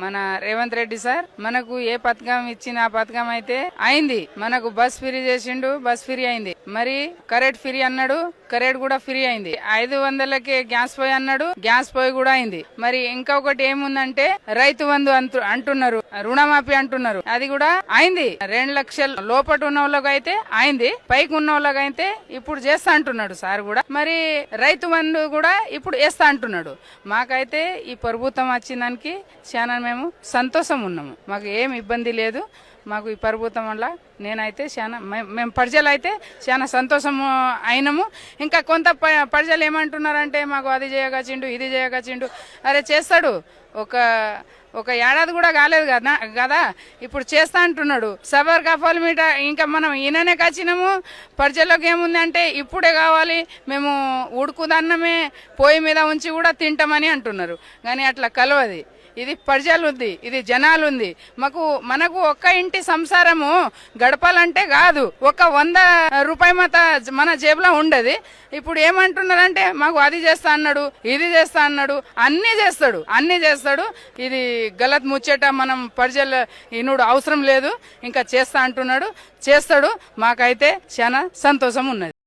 మన రేవంత్ రెడ్డి సార్ మనకు ఏ పథకం ఇచ్చిన ఆ పథకం అయితే అయింది. మనకు బస్ ఫ్రీ చేసిండు, బస్ ఫ్రీ అయింది. మరి కరెంట్ ఫ్రీ అన్నాడు, కరెంట్ కూడా ఫ్రీ అయింది. 500కే గ్యాస్ పొయ్యి అన్నాడు, గ్యాస్ పొయ్యి కూడా అయింది. మరి ఇంకొకటి ఏముందంటే రైతు బంధు అంటున్నారు, రుణమాఫీ అంటున్నారు, అది కూడా అయింది. 2 లక్షల లోపట ఉన్న వాళ్ళకి అయితే అయింది, పైకి ఉన్న వాళ్ళకి అయితే ఇప్పుడు చేస్తా అంటున్నాడు సార్ కూడా. మరి రైతు బంధు కూడా ఇప్పుడు వేస్తా అంటున్నాడు. మాకైతే ఈ ప్రభుత్వం వచ్చిన దానికి చాలా మేము సంతోషం ఉన్నాము. మాకు ఏం ఇబ్బంది లేదు. మాకు ఈ ప్రభుత్వం వల్ల నేనైతే చాలా మేము ప్రజలు అయితే చాలా సంతోషం అయినాము. ఇంకా కొంత ప్రజలు ఏమంటున్నారంటే మాకు అది చేయగచ్చిండు, ఇది చేయగచ్చిండు. అరే చేస్తాడు, ఒక ఏడాది కూడా కాలేదు కదా ఇప్పుడు చేస్తా అంటున్నాడు. సబర్ కఫల్ మీట ఇంకా మనం ఈయననే కచ్చినాము. ప్రజలకు ఏముంది అంటే ఇప్పుడే కావాలి, మేము ఉడుకుదన్నమే పొయ్యి మీద ఉంచి కూడా తింటామని అంటున్నారు. కానీ అట్లా కలవది. ఇది ప్రజలు ఉంది, ఇది జనాలు ఉంది. మనకు ఒక్క ఇంటి సంసారము గడపాలంటే కాదు, ఒక 100 రూపాయి మన జేబులో ఉండదు. ఇప్పుడు ఏమంటున్నారంటే మాకు అది చేస్తా అన్నాడు, ఇది చేస్తా అన్నాడు, అన్ని చేస్తాడు. ఇది గలత్ ముచ్చట. మనం ప్రజల ఇనుడు అవసరం లేదు, ఇంకా చేస్తా అంటున్నాడు, చేస్తాడు. మాకైతే చాలా సంతోషం ఉన్నది.